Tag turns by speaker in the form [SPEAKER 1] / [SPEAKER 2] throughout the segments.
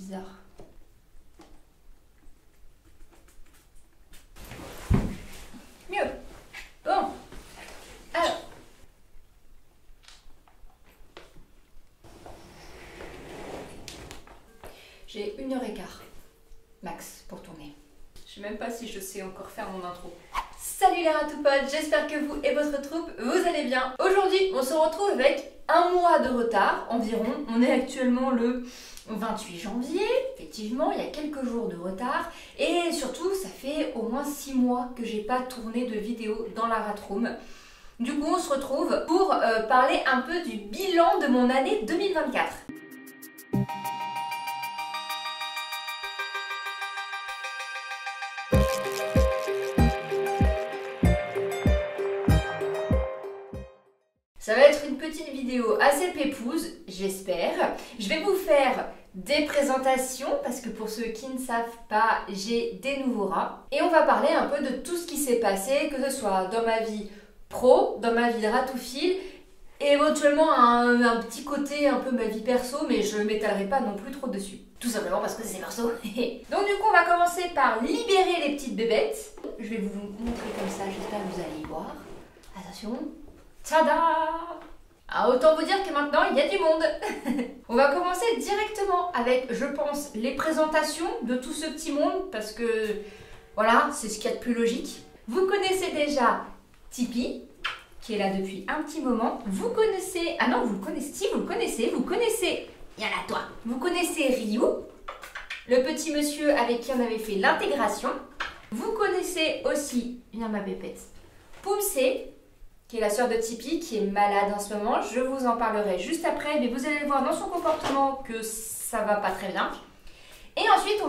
[SPEAKER 1] bizarre. Mieux. Bon. Alors. J'ai 1h15 max pour tourner. Je sais même pas si je sais encore faire mon intro. Salut les ratoupotes, j'espère que vous et votre troupe, vous allez bien. Aujourd'hui, on se retrouve avec un mois de retard environ. On est actuellement le 28 janvier, effectivement, il y a quelques jours de retard. Et surtout, ça fait au moins 6 mois que j'ai pas tourné de vidéo dans la Ratroom. Du coup, on se retrouve pour parler un peu du bilan de mon année 2024. Ça va être une petite vidéo assez pépouse, j'espère. Je vais vous faire des présentations, parce que pour ceux qui ne savent pas, j'ai des nouveaux rats. Et on va parler un peu de tout ce qui s'est passé, que ce soit dans ma vie pro, dans ma vie de ratoufile, et éventuellement un petit côté un peu ma vie perso, mais je ne m'étalerai pas non plus trop dessus. Tout simplement parce que c'est perso. Donc du coup, on va commencer par libérer les petites bébêtes. Je vais vous montrer comme ça, j'espère que vous allez y voir. Attention. Tada! Ah, autant vous dire que maintenant, il y a du monde. On va commencer directement avec, je pense, les présentations de tout ce petit monde, parce que, voilà, c'est ce qu'il y a de plus logique. Vous connaissez déjà Tipeee, qui est là depuis un petit moment. Vous connaissez... Ah non, vous le connaissez. Si, vous le connaissez. Vous connaissez... Il y en a toi. Vous connaissez Ryu, le petit monsieur avec qui on avait fait l'intégration. Vous connaissez aussi, viens ma pépette, Poumsé, qui est la sœur de Tipeee, qui est malade en ce moment. Je vous en parlerai juste après, mais vous allez le voir dans son comportement que ça va pas très bien. Et ensuite,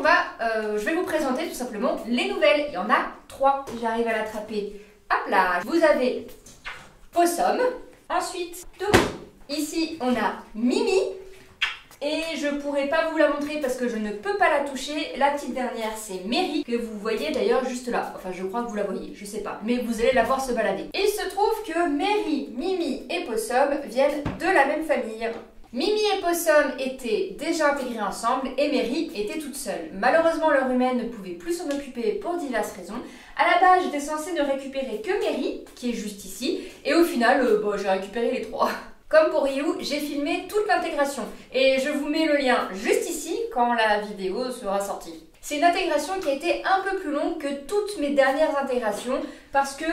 [SPEAKER 1] je vais vous présenter tout simplement les nouvelles. Il y en a 3, j'arrive à l'attraper. Hop là, vous avez Possum. Ensuite, ici, on a Mimi. Et je pourrais pas vous la montrer parce que je ne peux pas la toucher. La petite dernière, c'est Mary, que vous voyez d'ailleurs juste là. Enfin, je crois que vous la voyez, je sais pas. Mais vous allez la voir se balader. Et il se trouve que Mary, Mimi et Possum viennent de la même famille. Mimi et Possum étaient déjà intégrés ensemble et Mary était toute seule. Malheureusement, leur humaine ne pouvait plus s'en occuper pour diverses raisons. À la base, j'étais censée ne récupérer que Mary, qui est juste ici. Et au final, j'ai récupéré les 3. Comme pour Ryu, j'ai filmé toute l'intégration et je vous mets le lien juste ici quand la vidéo sera sortie. C'est une intégration qui a été un peu plus longue que toutes mes dernières intégrations parce que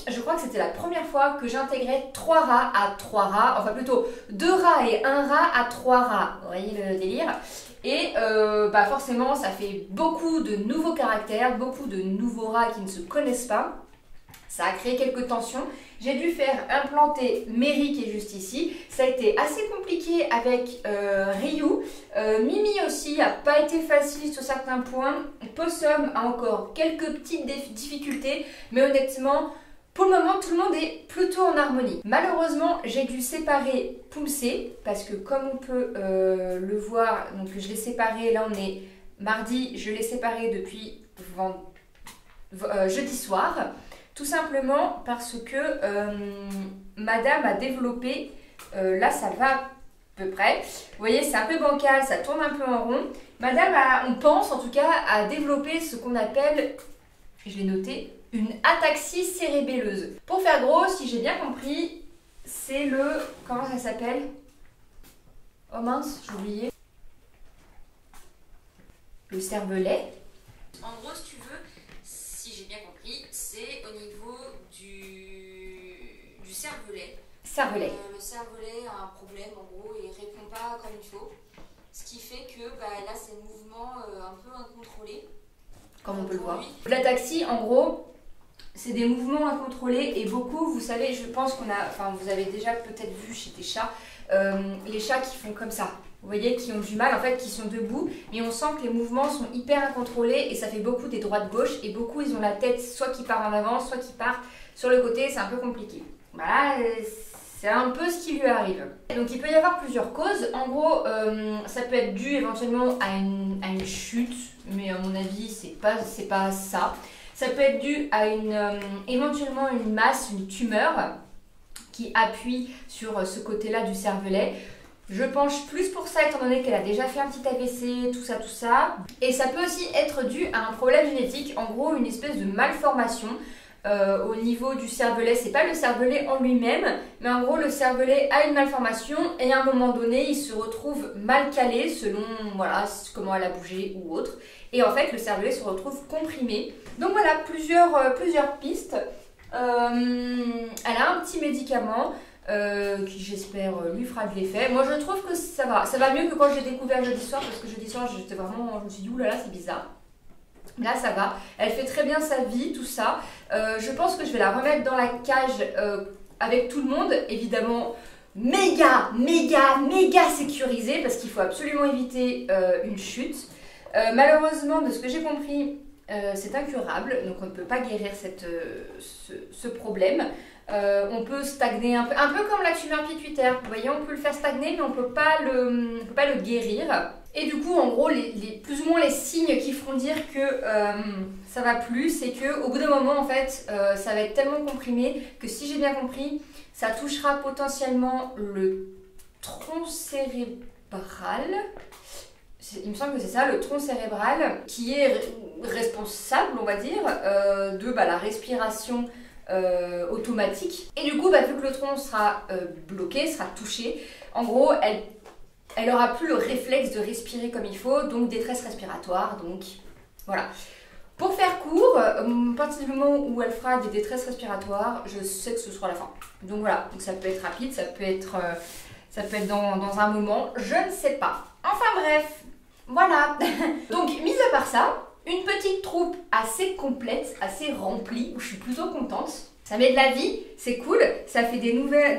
[SPEAKER 1] je crois que c'était la première fois que j'intégrais 3 rats à 3 rats, enfin plutôt 2 rats et 1 rat à 3 rats, vous voyez le délire. Et forcément ça fait beaucoup de nouveaux caractères, beaucoup de nouveaux rats qui ne se connaissent pas. Ça a créé quelques tensions. J'ai dû faire implanter Mary qui est juste ici. Ça a été assez compliqué avec Ryu. Mimi aussi n'a pas été facile sur certains points. Possum a encore quelques petites difficultés. Mais honnêtement, pour le moment, tout le monde est plutôt en harmonie. Malheureusement, j'ai dû séparer Poumsé. Parce que comme on peut le voir, donc je l'ai séparé. Là, on est mardi. Je l'ai séparé depuis jeudi soir. Tout simplement parce que madame a développé, là ça va à peu près, vous voyez c'est un peu bancal, ça tourne un peu en rond. Madame on pense en tout cas, a développé ce qu'on appelle, je l'ai noté, une ataxie cérébelleuse. Pour faire gros, si j'ai bien compris, c'est le, comment ça s'appelle? Oh mince, j'ai oublié. Le cervelet. En gros, si tu veux, si j'ai bien compris, c'est au niveau du cervelet. Cervelet. Le cervelet a un problème en gros et répond pas comme il faut. Ce qui fait que là c'est un mouvement un peu incontrôlé. Comme on peut le voir. L'ataxie en gros c'est des mouvements incontrôlés et beaucoup, vous savez, je pense vous avez déjà peut-être vu chez des chats, les chats qui font comme ça. Vous voyez, qui ont du mal, en fait, qui sont debout, mais on sent que les mouvements sont hyper incontrôlés et ça fait beaucoup des droites-gauche et beaucoup, ils ont la tête soit qui part en avant, soit qui part sur le côté, c'est un peu compliqué. Voilà, c'est un peu ce qui lui arrive. Donc il peut y avoir plusieurs causes. En gros, ça peut être dû éventuellement à une chute, mais à mon avis, c'est pas ça. Ça peut être dû à éventuellement une masse, une tumeur qui appuie sur ce côté-là du cervelet. Je penche plus pour ça étant donné qu'elle a déjà fait un petit AVC, tout ça. Et ça peut aussi être dû à un problème génétique, en gros une espèce de malformation au niveau du cervelet. C'est pas le cervelet en lui-même, mais en gros le cervelet a une malformation et à un moment donné il se retrouve mal calé selon voilà, comment elle a bougé ou autre. Et en fait le cervelet se retrouve comprimé. Donc voilà, plusieurs pistes. Elle a un petit médicament qui j'espère lui fera de l'effet. Moi je trouve que ça va mieux que quand j'ai découvert jeudi soir, parce que jeudi soir j'étais vraiment, je me suis dit oulala c'est bizarre. Là ça va, elle fait très bien sa vie, tout ça. Je pense que je vais la remettre dans la cage avec tout le monde, évidemment méga sécurisée parce qu'il faut absolument éviter une chute. Malheureusement, de ce que j'ai compris, c'est incurable, donc on ne peut pas guérir ce problème. On peut stagner un peu comme la tumeur pituitaire. Vous voyez, on peut le faire stagner, mais on peut pas le guérir. Et du coup, en gros, plus ou moins les signes qui feront dire que ça va plus, c'est que au bout d'un moment, en fait, ça va être tellement comprimé que si j'ai bien compris, ça touchera potentiellement le tronc cérébral. Il me semble que c'est ça, le tronc cérébral, qui est responsable, on va dire, de la respiration automatique. Et du coup, vu que le tronc sera bloqué, sera touché, en gros, elle aura plus le réflexe de respirer comme il faut, donc détresse respiratoire, donc voilà. Pour faire court, à partir du moment où elle fera des détresses respiratoires, je sais que ce sera la fin. Donc voilà, donc ça peut être rapide, ça peut être dans un moment, je ne sais pas. Enfin bref, voilà. Donc mis à part ça, une petite troupe assez complète, assez remplie, où je suis plutôt contente. Ça met de la vie, c'est cool, ça fait des nouvelles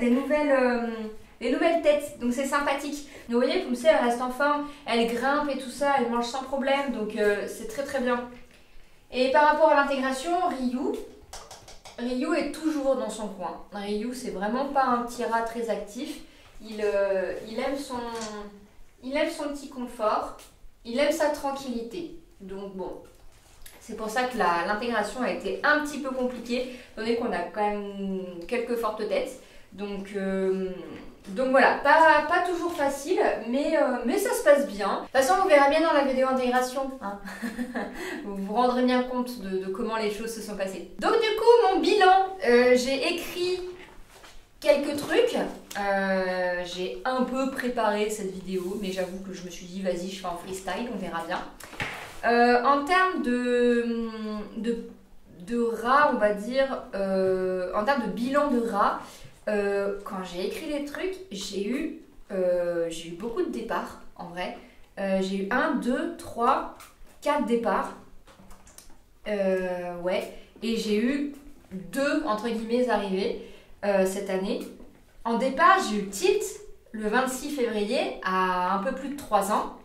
[SPEAKER 1] têtes, donc c'est sympathique. Donc vous voyez, comme ça, elle reste en forme, elle grimpe et tout ça, elle mange sans problème, donc c'est très bien. Et par rapport à l'intégration, Ryu est toujours dans son coin. Ryu, c'est vraiment pas un petit rat très actif. Il aime son petit confort, il aime sa tranquillité. Donc bon, c'est pour ça que l'intégration a été un petit peu compliquée, étant donné qu'on a quand même quelques fortes têtes. Donc voilà, pas toujours facile, mais ça se passe bien. De toute façon, vous verrez bien dans la vidéo intégration, hein. Vous vous rendrez bien compte de comment les choses se sont passées. Donc du coup, mon bilan, j'ai écrit quelques trucs. J'ai un peu préparé cette vidéo, mais j'avoue que je me suis dit, vas-y, je fais en freestyle, on verra bien. En termes de rats, on va dire, en termes de bilan de rats, quand j'ai écrit les trucs, j'ai eu beaucoup de départs, en vrai. J'ai eu 1, 2, 3, 4 départs. Ouais. Et j'ai eu 2, entre guillemets, arrivées cette année. En départ, j'ai eu Tilt le 26 février à un peu plus de 3 ans.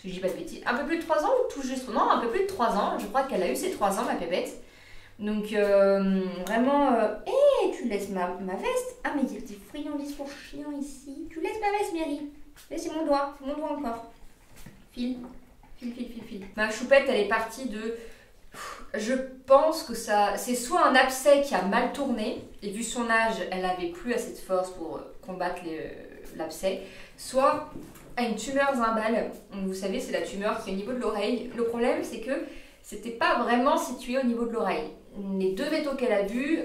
[SPEAKER 1] Si je dis pas de bêtises. Un peu plus de 3 ans ou tout juste? Non, un peu plus de 3 ans. Je crois qu'elle a eu ses 3 ans, ma pépette. Donc vraiment, tu laisses ma veste. Ah mais il y a des friandises pour chien ici. Tu laisses ma veste, Mary. C'est mon doigt encore. File. Ma choupette, elle est partie de... Je pense que c'est soit un abcès qui a mal tourné, et vu son âge, elle n'avait plus assez de force pour combattre l'abcès, soit à une tumeur zimbale. Vous savez, c'est la tumeur qui est au niveau de l'oreille. Le problème, c'est que c'était pas vraiment situé au niveau de l'oreille. Les 2 vétos qu'elle a vus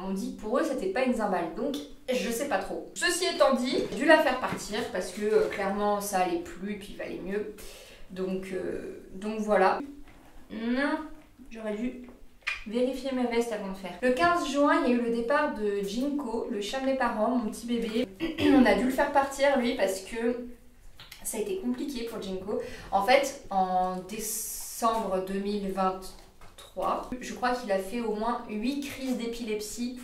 [SPEAKER 1] m'ont dit que pour eux c'était pas une zimbale, donc je sais pas trop. Ceci étant dit, j'ai dû la faire partir parce que clairement ça allait plus et puis il valait mieux. Donc voilà. Non, j'aurais dû vérifier ma veste avant de faire. Le 15 juin, il y a eu le départ de Jinko, le chien de mes parents, mon petit bébé. On a dû le faire partir lui parce que ça a été compliqué pour Jinko. En fait, en décembre 2023, je crois qu'il a fait au moins 8 crises d'épilepsie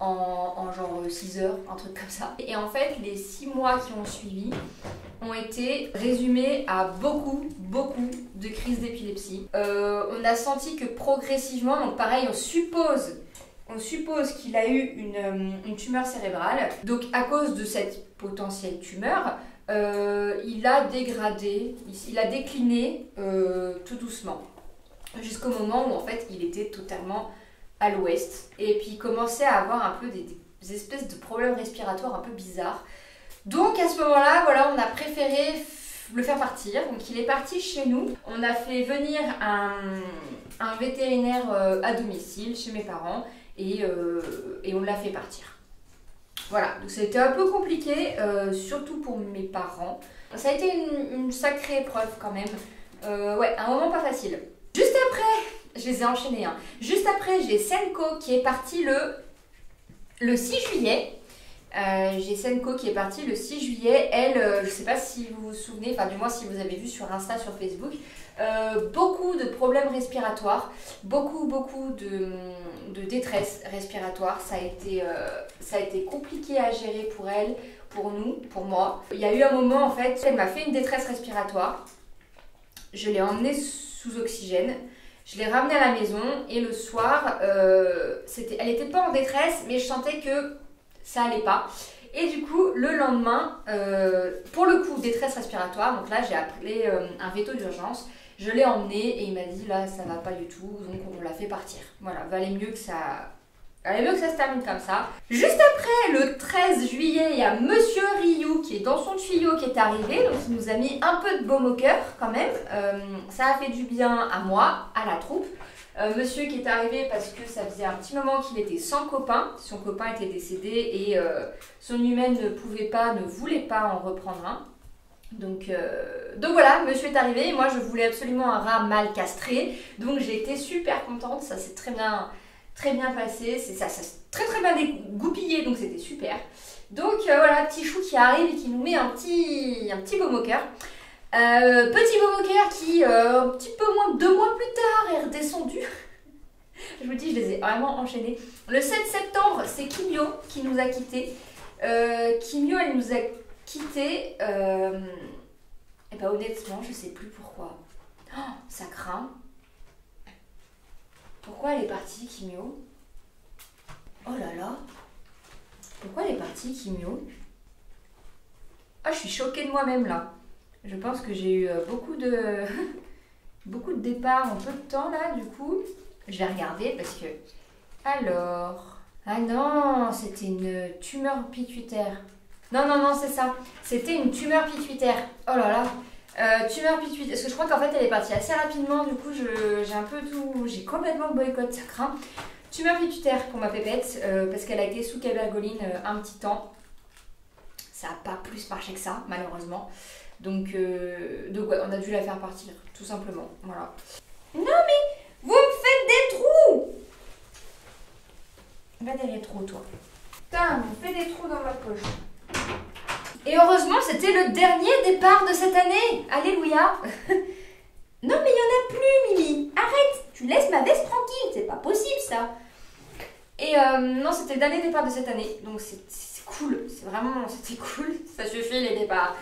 [SPEAKER 1] en genre 6 heures, un truc comme ça. Et en fait, les 6 mois qui ont suivi ont été résumés à beaucoup de crises d'épilepsie. On a senti que progressivement, donc pareil, on suppose qu'il a eu une tumeur cérébrale. Donc à cause de cette potentielle tumeur, il a dégradé, il a décliné tout doucement. Jusqu'au moment où en fait il était totalement à l'ouest. Et puis il commençait à avoir un peu des espèces de problèmes respiratoires un peu bizarres. Donc à ce moment-là, voilà, on a préféré le faire partir. Donc il est parti chez nous. On a fait venir un vétérinaire à domicile chez mes parents et on l'a fait partir. Voilà, donc ça a été un peu compliqué, surtout pour mes parents. Ça a été une sacrée épreuve quand même. Ouais, un moment pas facile. Juste après, je les ai enchaînés. Juste après, j'ai Senko qui est parti le 6 juillet. J'ai Senko qui est partie le 6 juillet. Elle, je ne sais pas si vous vous souvenez, enfin du moins si vous avez vu sur Insta, sur Facebook, beaucoup de problèmes respiratoires, beaucoup de détresse respiratoire. Ça a été compliqué à gérer pour elle, pour nous, pour moi. Il y a eu un moment en fait, elle m'a fait une détresse respiratoire. Je l'ai emmenée sous oxygène. Je l'ai ramenée à la maison et le soir, elle n'était pas en détresse, mais je sentais que ça allait pas. Et du coup, le lendemain, pour le coup, détresse respiratoire, donc là j'ai appelé un veto d'urgence, je l'ai emmené et il m'a dit là ça va pas du tout, donc on l'a fait partir. Voilà, valait mieux que ça se termine comme ça. Juste après, le 13 juillet, il y a Monsieur Ryu qui est dans son tuyau qui est arrivé, donc il nous a mis un peu de baume au cœur quand même. Ça a fait du bien à moi, à la troupe. Monsieur qui est arrivé parce que ça faisait un petit moment qu'il était sans copain. Son copain était décédé et son humaine ne voulait pas en reprendre un. Donc voilà, monsieur est arrivé. Moi, je voulais absolument un rat mal castré. Donc j'ai été super contente. Ça s'est très bien passé. Ça s'est très bien dégoupillé. Donc c'était super. Donc voilà, petit chou qui arrive et qui nous met un petit baume au cœur. Petit baume au cœur qui, un petit peu moins de 2 mois plus tard, est redescendu. Je vous dis, je les ai vraiment enchaînés. Le 7 septembre, c'est Kimio qui nous a quittés. Kimio, elle nous a quittés. Et ben honnêtement, je sais plus pourquoi. Oh, ça craint. Pourquoi elle est partie, Kimio? Oh là là. Pourquoi elle est partie, Kimio? Ah, je suis choquée de moi-même là. Je pense que j'ai eu beaucoup de départs en peu de temps là, du coup. Je vais regarder parce que... Alors... Ah non, c'était une tumeur pituitaire. Non, c'est ça. C'était une tumeur pituitaire. Oh là là. Tumeur pituitaire. Parce que je crois qu'en fait, elle est partie assez rapidement. Du coup, j'ai complètement boycotté, ça craint. Tumeur pituitaire pour ma pépette. Parce qu'elle a été sous cabergoline un petit temps. Ça n'a pas plus marché que ça, malheureusement. Donc ouais, on a dû la faire partir, tout simplement. Voilà. Non mais, vous me faites des trous! Va des rétros, toi. Putain, vous me faites des trous dans ma poche. Et heureusement, c'était le dernier départ de cette année. Alléluia. Non mais il n'y en a plus, Mimi. Arrête, tu laisses ma veste tranquille. C'est pas possible, ça. Et non, c'était le dernier départ de cette année. Donc c'est cool. C'était cool. Ça suffit, les départs.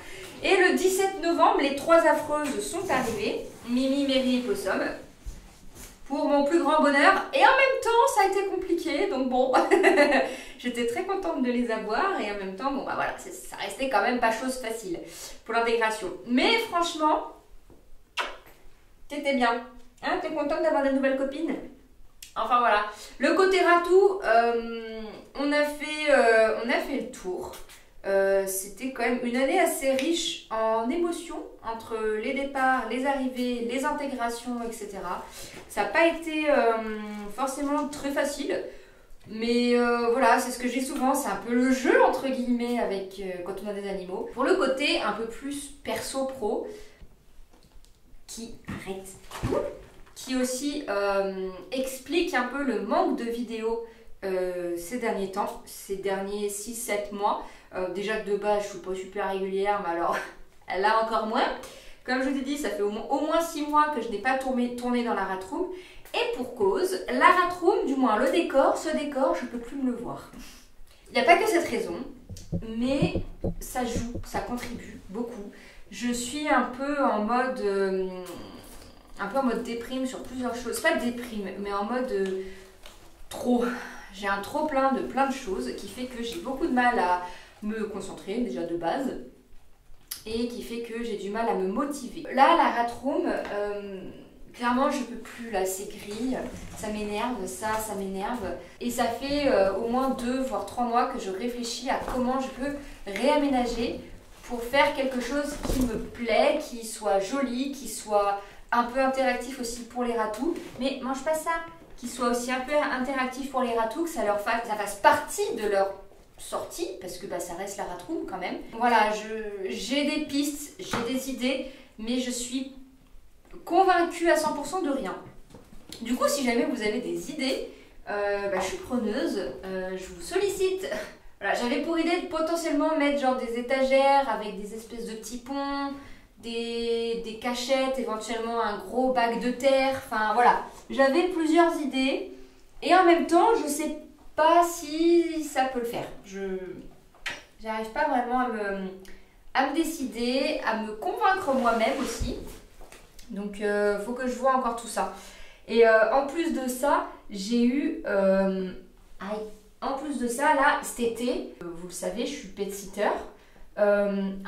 [SPEAKER 1] Et le 17 novembre, les 3 affreuses sont arrivées, Mimi, Mary et Possum, pour mon plus grand bonheur. Et en même temps, ça a été compliqué, donc bon, j'étais très contente de les avoir. Et en même temps, bon bah voilà, ça restait quand même pas chose facile pour l'intégration. Mais franchement, t'étais bien. Hein, t'es contente d'avoir de nouvelles copines? Enfin voilà, le côté ratou, on a fait le tour. C'était quand même une année assez riche en émotions entre les départs, les arrivées, les intégrations, etc. Ça n'a pas été forcément très facile, mais voilà, c'est ce que j'ai souvent, c'est un peu le jeu entre guillemets avec quand on a des animaux. Pour le côté un peu plus perso-pro, qui aussi explique un peu le manque de vidéos ces derniers temps, ces derniers 6-7 mois. Déjà de base, je suis pas super régulière, mais alors là encore moins. Comme je vous ai dit, ça fait au moins 6 mois que je n'ai pas tourné dans la rat room. Et pour cause, la rat room, du moins ce décor, je peux plus me le voir. Il n'y a pas que cette raison, mais ça joue, ça contribue beaucoup. Je suis un peu en mode déprime sur plusieurs choses. Pas déprime, mais en mode trop. J'ai un trop plein de choses qui fait que j'ai beaucoup de mal à me concentrer, déjà de base, et qui fait que j'ai du mal à me motiver. Là, la rat room, Clairement, je peux plus là, c'est gris, ça m'énerve, ça m'énerve. Et ça fait au moins 2 voire 3 mois que je réfléchis à comment je peux réaménager pour faire quelque chose qui me plaît, qui soit joli, qui soit un peu interactif aussi pour les ratous. Mais mange pas ça, qui soit aussi un peu interactif pour les ratous, que ça fasse partie de leur sortie, parce que ça reste la ratroom quand même. Voilà, j'ai des pistes, j'ai des idées, mais je suis convaincue à 100% de rien. Du coup, si jamais vous avez des idées, je suis preneuse, je vous sollicite. Voilà, j'avais pour idée de potentiellement mettre genre des étagères avec des espèces de petits ponts, des cachettes, éventuellement un gros bac de terre, enfin voilà. J'avais plusieurs idées et en même temps, je sais pas si ça peut le faire. J'arrive pas vraiment à me décider, à me convaincre moi-même aussi. Donc, faut que je vois encore tout ça. Et en plus de ça, j'ai eu... En plus de ça, là, cet été, vous le savez, je suis pet-sitter.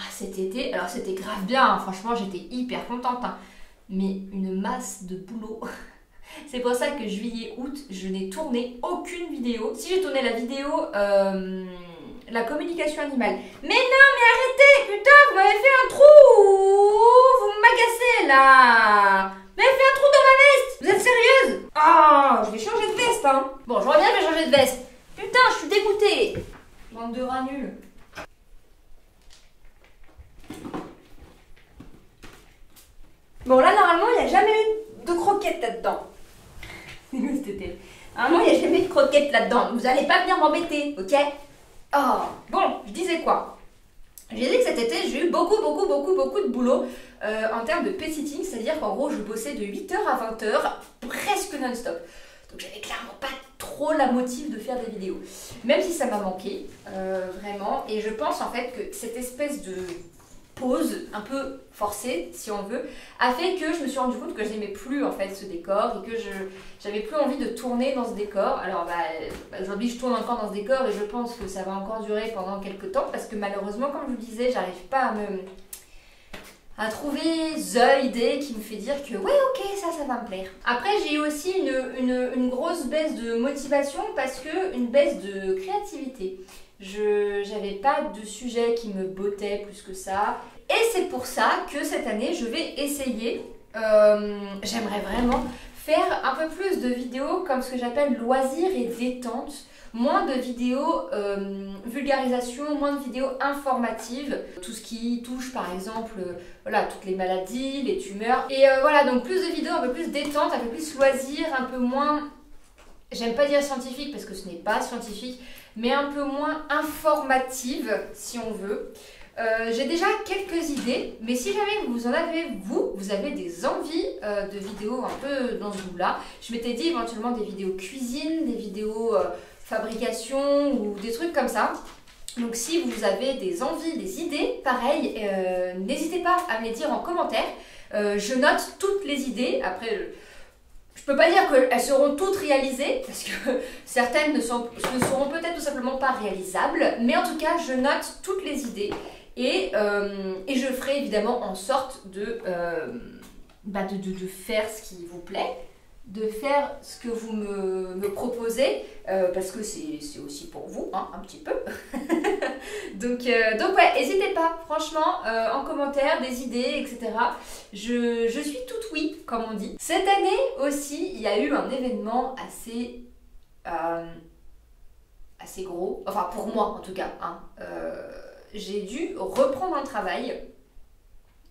[SPEAKER 1] Cet été, alors c'était grave bien, hein, franchement, j'étais hyper contente. Hein, mais une masse de boulot. C'est pour ça que juillet-août, je n'ai tourné aucune vidéo. Si j'ai tourné la vidéo, la communication animale. Mais non, mais arrêtez, putain, vous m'avez fait un trou. Vous m'agacez là. Vous m'avez fait un trou dans ma veste. Vous êtes sérieuse? Oh, je vais changer de veste, hein. Bon, je reviens, je vais changer de veste. Putain, je suis dégoûtée. Bande de rats nuls. Bon, là, normalement, il n'y a jamais eu de croquettes là-dedans. Normalement, il n'y a jamais eu de croquettes là-dedans. Vous n'allez pas venir m'embêter, ok? Oh, bon, je disais quoi? J'ai dit que cet été, j'ai eu beaucoup de boulot en termes de pet-sitting, c'est-à-dire qu'en gros, je bossais de 8h à 20h, presque non-stop. Donc, j'avais clairement pas trop la motive de faire des vidéos. Même si ça m'a manqué, vraiment. Et je pense en fait que cette espèce de pause un peu forcée, si on veut, a fait que je me suis rendu compte que je n'aimais plus en fait ce décor et que j'avais plus envie de tourner dans ce décor. Alors aujourd'hui je tourne encore dans ce décor et je pense que ça va encore durer pendant quelques temps parce que malheureusement, comme je vous le disais, j'arrive pas à trouver the idée qui me fait dire que ouais, ok, ça va me plaire. Après, j'ai eu aussi une grosse baisse de motivation parce que une baisse de créativité. J'avais pas de sujet qui me bottait plus que ça. Et c'est pour ça que cette année, je vais essayer, j'aimerais vraiment faire un peu plus de vidéos comme ce que j'appelle loisirs et détente. Moins de vidéos vulgarisation, moins de vidéos informatives. Tout ce qui touche par exemple, voilà, toutes les maladies, les tumeurs. Et voilà, donc plus de vidéos un peu plus détente, un peu plus loisirs, un peu moins... J'aime pas dire scientifique parce que ce n'est pas scientifique, mais un peu moins informative si on veut. J'ai déjà quelques idées, mais si jamais vous en avez, vous avez des envies de vidéos un peu dans ce goût-là, je m'étais dit éventuellement des vidéos cuisine, des vidéos fabrication ou des trucs comme ça. Donc si vous avez des envies, des idées, pareil, n'hésitez pas à me les dire en commentaire. Je note toutes les idées. Après, je peux pas dire qu'elles seront toutes réalisées, parce que certaines ne seront peut-être tout simplement pas réalisables, mais en tout cas, je note toutes les idées et je ferai évidemment en sorte de faire ce qui vous plaît, de faire ce que vous me proposez, parce que c'est aussi pour vous, hein, un petit peu. donc ouais, n'hésitez pas, franchement, en commentaire, des idées, etc. Je suis toute oui, comme on dit. Cette année aussi, il y a eu un événement assez gros, enfin pour moi en tout cas, hein. J'ai dû reprendre un travail,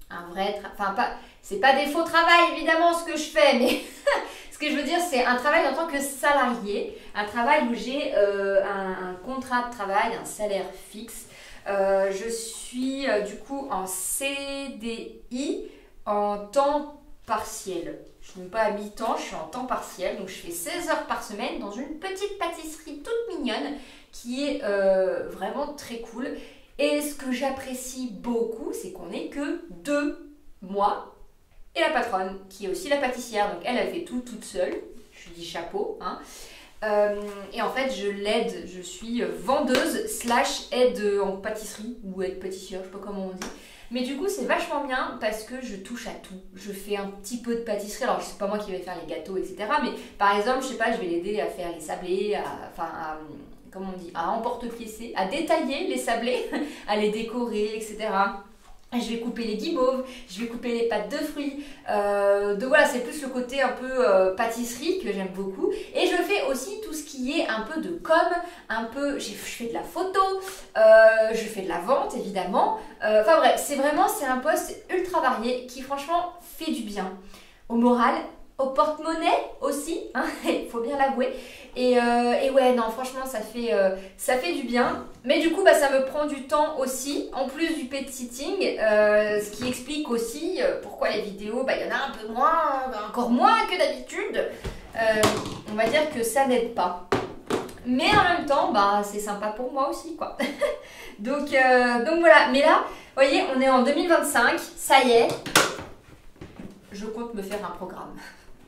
[SPEAKER 1] un vrai c'est pas des faux travail évidemment ce que je fais, mais ce que je veux dire c'est un travail en tant que salarié, un travail où j'ai un contrat de travail, un salaire fixe. Je suis du coup en CDI en temps partiel. Je ne suis même pas à mi-temps, je suis en temps partiel, donc je fais 16 heures par semaine dans une petite pâtisserie toute mignonne qui est vraiment très cool. Et ce que j'apprécie beaucoup, c'est qu'on n'est que 2, moi et la patronne, qui est aussi la pâtissière, donc elle fait tout toute seule. Je lui dis chapeau, hein. Et en fait, je l'aide, je suis vendeuse / aide en pâtisserie ou aide pâtissière, je sais pas comment on dit. Mais du coup c'est vachement bien parce que je touche à tout. Je fais un petit peu de pâtisserie, alors c'est pas moi qui vais faire les gâteaux etc. Mais par exemple je sais pas, je vais l'aider à faire les sablés, comment on dit, à emporte-piécer, à détailler les sablés, à les décorer etc. Je vais couper les guimauves, je vais couper les pâtes de fruits. Donc voilà, c'est plus le côté un peu pâtisserie que j'aime beaucoup. Et je fais aussi tout ce qui est un peu de com, je fais de la photo, je fais de la vente évidemment. Enfin bref, c'est un poste ultra varié qui franchement fait du bien au moral, au porte-monnaie aussi, hein, il faut bien l'avouer. Et ouais, non, franchement, ça fait du bien. Mais du coup, ça me prend du temps aussi, en plus du pet sitting, ce qui explique aussi pourquoi les vidéos, il y en a un peu moins, encore moins que d'habitude. On va dire que ça n'aide pas. Mais en même temps, c'est sympa pour moi aussi, quoi. donc voilà. Mais là, vous voyez, on est en 2025, ça y est. Je compte me faire un programme.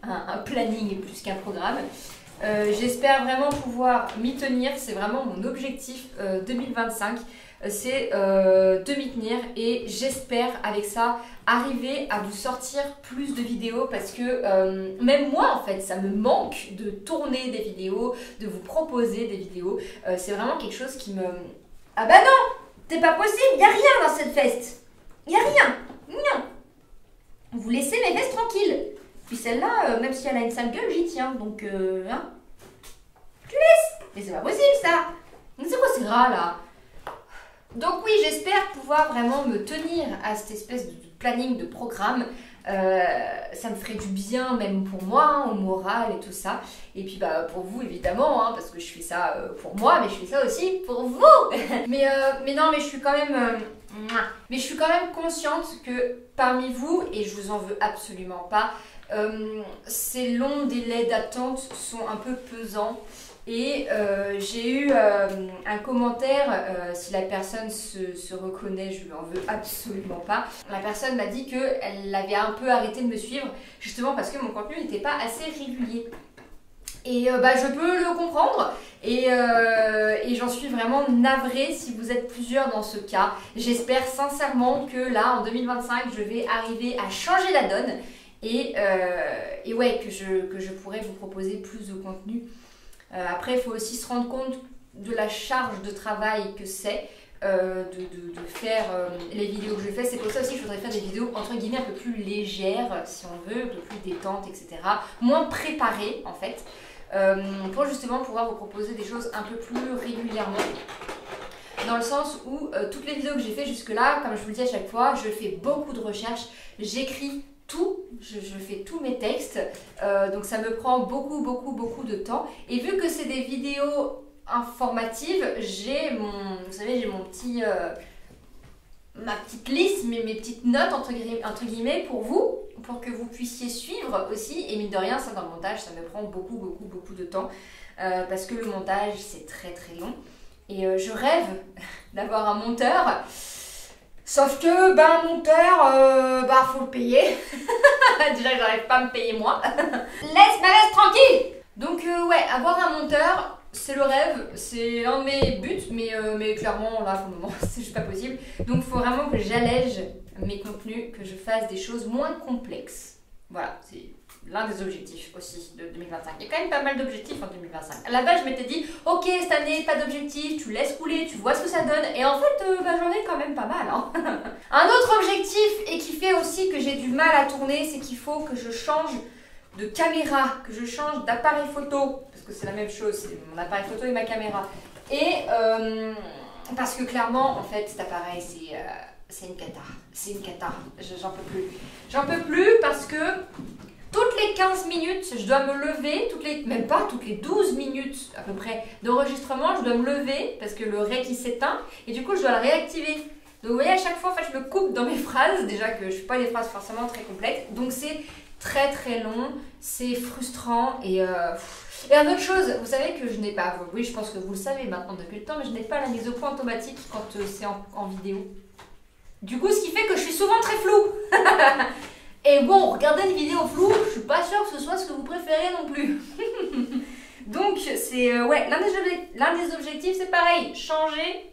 [SPEAKER 1] Un planning plus qu'un programme. J'espère vraiment pouvoir m'y tenir, c'est vraiment mon objectif 2025, c'est de m'y tenir et j'espère avec ça arriver à vous sortir plus de vidéos parce que même moi en fait ça me manque de tourner des vidéos, de vous proposer des vidéos, c'est vraiment quelque chose qui me... Ah bah non, c'est pas possible, il n'y a rien dans cette veste, il n'y a rien, non. Vous laissez mes vestes tranquilles. Puis celle-là, même si elle a une sale gueule, j'y tiens. Donc, hein. Tu laisses. Mais c'est pas possible, ça. C'est quoi ces rats, là? Donc oui, j'espère pouvoir vraiment me tenir à cette espèce de planning, de programme. Ça me ferait du bien, même pour moi, hein, au moral et tout ça. Et puis, pour vous, évidemment, hein, parce que je fais ça pour moi, mais je fais ça aussi pour vous. mais non, mais je suis quand même... mais je suis quand même consciente que parmi vous, et je vous en veux absolument pas, ces longs délais d'attente sont un peu pesants et j'ai eu un commentaire, si la personne se reconnaît, je lui en veux absolument pas. La personne m'a dit qu'elle avait un peu arrêté de me suivre justement parce que mon contenu n'était pas assez régulier. Et je peux le comprendre et j'en suis vraiment navrée si vous êtes plusieurs dans ce cas. J'espère sincèrement que là, en 2025, je vais arriver à changer la donne et ouais, que je pourrai vous proposer plus de contenu. Après, il faut aussi se rendre compte de la charge de travail que c'est de faire les vidéos que je fais. C'est pour ça aussi que je voudrais faire des vidéos entre guillemets un peu plus légères, si on veut, un peu plus détentes, etc. Moins préparées en fait. Pour justement pouvoir vous proposer des choses un peu plus régulièrement. Dans le sens où toutes les vidéos que j'ai fait jusque là, comme je vous le dis à chaque fois, je fais beaucoup de recherches, j'écris tout, je fais tous mes textes, donc ça me prend beaucoup de temps. Et vu que c'est des vidéos informatives, j'ai vous savez, j'ai mon petit... ma petite liste, mes petites notes entre guillemets pour vous, pour que vous puissiez suivre aussi. Et mine de rien, ça dans le montage, ça me prend beaucoup de temps parce que le montage c'est très long. Et je rêve d'avoir un monteur, sauf que un monteur, faut le payer. Déjà que j'arrive pas à me payer moi. Laisse ma veste tranquille. Donc ouais, avoir un monteur, c'est le rêve, c'est l'un de mes buts, mais clairement là pour le moment c'est juste pas possible. Donc il faut vraiment que j'allège mes contenus, que je fasse des choses moins complexes. Voilà, c'est l'un des objectifs aussi de 2025. Il y a quand même pas mal d'objectifs en 2025. À la base je m'étais dit, ok cette année pas d'objectif, tu laisses couler, tu vois ce que ça donne. Et en fait j'en ai quand même pas mal. Hein. Un autre objectif et qui fait aussi que j'ai du mal à tourner, c'est qu'il faut que je change de caméra, que je change d'appareil photo, parce que c'est la même chose, c'est mon appareil photo et ma caméra. Et parce que clairement, en fait, cet appareil, c'est une cata. C'est une cata. J'en peux plus. J'en peux plus parce que toutes les 15 minutes, je dois me lever, même pas toutes les 12 minutes à peu près d'enregistrement, je dois me lever parce que le rec il s'éteint et du coup je dois le réactiver. Donc vous voyez, à chaque fois, en fait, je me coupe dans mes phrases, déjà que je ne fais pas des phrases forcément très complexes. Donc c'est très long, c'est frustrant et une autre chose, vous savez que je n'ai pas, oui je pense que vous le savez maintenant depuis le temps, mais je n'ai pas la mise au point automatique quand c'est en vidéo. Du coup ce qui fait que je suis souvent très floue. Et bon, regarder une vidéo floue, je suis pas sûre que ce soit ce que vous préférez non plus. Donc c'est ouais, l'un des objectifs c'est pareil, changer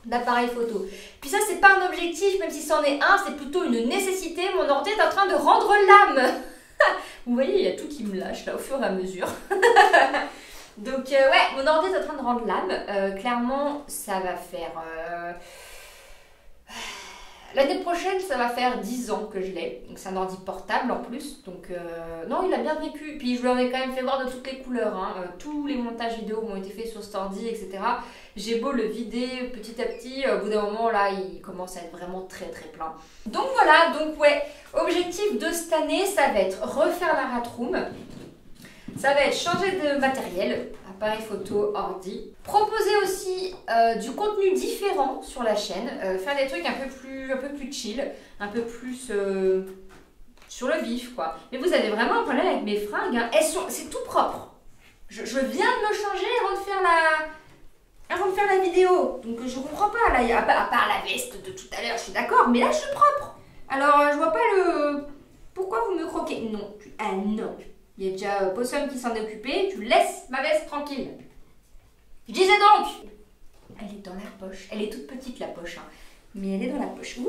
[SPEAKER 1] d'appareil photo. Puis ça, c'est pas un objectif, même si c'en est un, c'est plutôt une nécessité. Mon ordi est en train de rendre l'âme. Vous voyez, il y a tout qui me lâche là au fur et à mesure. Donc ouais, mon ordi est en train de rendre l'âme. Clairement, ça va faire... L'année prochaine, ça va faire 10 ans que je l'ai. Donc c'est un ordi portable en plus. Donc non, il a bien vécu. Puis je lui en ai quand même fait voir de toutes les couleurs. Hein. Tous les montages vidéo ont été faits sur cet ordi, etc. J'ai beau le vider petit à petit. Au bout d'un moment, là, il commence à être vraiment très très plein. Donc voilà, donc ouais. Objectif de cette année, ça va être refaire la rat room. Ça va être changer de matériel, appareil photo, ordi. Proposer aussi du contenu différent sur la chaîne, faire des trucs un peu plus chill, un peu plus sur le vif quoi. Mais vous avez vraiment un problème avec mes fringues, hein. C'est tout propre. Je viens de me changer avant de faire la vidéo. Donc je comprends pas là, à part la veste de tout à l'heure, je suis d'accord, mais là je suis propre. Alors je vois pas le... Pourquoi vous me croquez? Non, ah non. Il y a déjà Possum qui s'en est occupé. Tu laisses ma veste tranquille. Je disais donc. Elle est dans la poche. Elle est toute petite la poche. Hein. Mais elle est dans la poche. Ouh.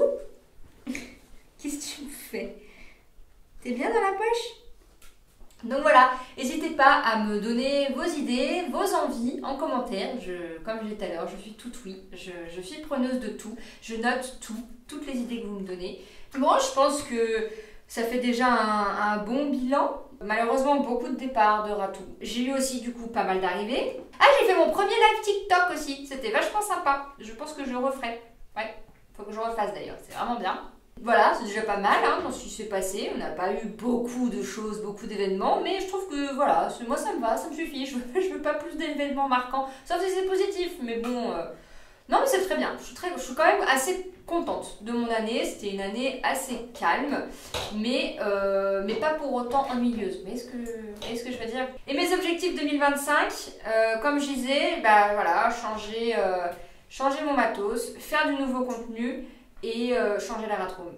[SPEAKER 1] Qu'est-ce que tu me fais? T'es bien dans la poche? Donc voilà. N'hésitez pas à me donner vos idées, vos envies en commentaire. Comme je disais tout à l'heure, je suis toute oui. Je suis preneuse de tout. Je note tout. Toutes les idées que vous me donnez. Bon, je pense que ça fait déjà un bon bilan. Malheureusement, beaucoup de départs de ratou. J'ai eu aussi du coup pas mal d'arrivées. Ah, j'ai fait mon premier live TikTok aussi. C'était vachement sympa. Je pense que je le referai. Ouais, faut que je refasse d'ailleurs. C'est vraiment bien. Voilà, c'est déjà pas mal hein, dans ce qui s'est passé. On n'a pas eu beaucoup de choses, beaucoup d'événements. Mais je trouve que voilà, moi ça me va, ça me suffit. Je veux pas plus d'événements marquants. Sauf si c'est positif. Mais bon... Non mais c'est très bien, je suis quand même assez contente de mon année, c'était une année assez calme, mais pas pour autant ennuyeuse, vous voyez ce que je veux dire? Et mes objectifs 2025, comme je disais, bah voilà, changer mon matos, faire du nouveau contenu et changer la rat room.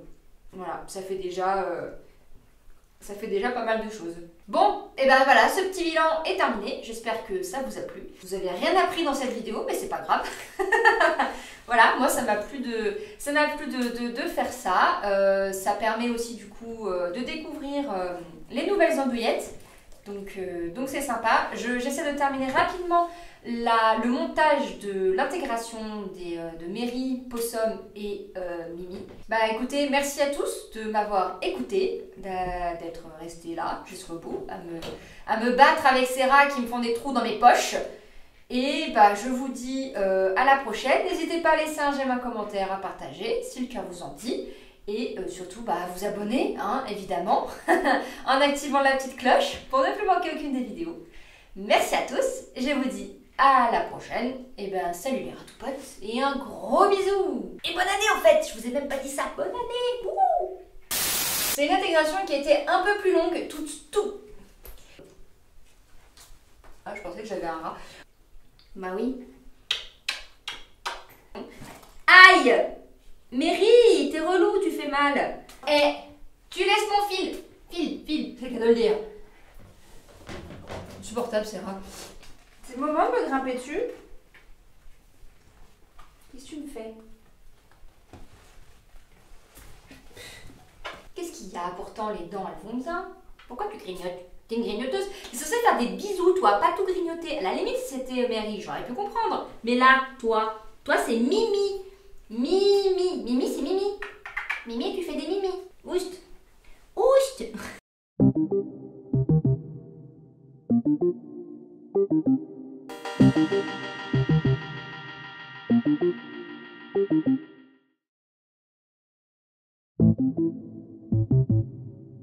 [SPEAKER 1] Voilà, ça fait déjà pas mal de choses. Bon, et ben voilà, ce petit bilan est terminé. J'espère que ça vous a plu. Vous avez rien appris dans cette vidéo, mais c'est pas grave. Voilà, moi ça m'a plu de faire ça. Ça permet aussi du coup de découvrir les nouvelles andouillettes. Donc c'est sympa. J'essaie de terminer rapidement le montage de l'intégration de Mary, Possum et Mimi. Bah écoutez, merci à tous de m'avoir écouté, d'être resté là jusqu'au bout, à me battre avec ces rats qui me font des trous dans mes poches. Et bah je vous dis à la prochaine. N'hésitez pas à laisser un j'aime, un commentaire, à partager si le cœur vous en dit. Et surtout bah, à vous abonner, hein, évidemment, en activant la petite cloche pour ne plus manquer aucune des vidéos. Merci à tous, je vous dis à la prochaine. Et ben salut les ratoupotes et un gros bisou. Et bonne année en fait, je vous ai même pas dit ça, bonne année. Wouhou. C'est une intégration qui a été un peu plus longue, tout. Ah je pensais que j'avais un rat. Bah oui. Aïe! Mary, t'es relou, tu fais mal. Eh, tu laisses mon fil. Fil, c'est le cas de le dire. Insupportable, c'est rare. C'est le moment de me grimper dessus. Qu'est-ce que tu me fais? Qu'est-ce qu'il y a? Pourtant, les dents, elles vont bien. Pourquoi tu grignotes? T'es une grignoteuse. T'es censée faire des bisous, toi, pas tout grignoter. À la limite, si c'était Mary, j'aurais pu comprendre. Mais là, toi c'est Mimi. Mimi, c'est Mimi. Mimi, tu fais des mimi. Oust. Oust.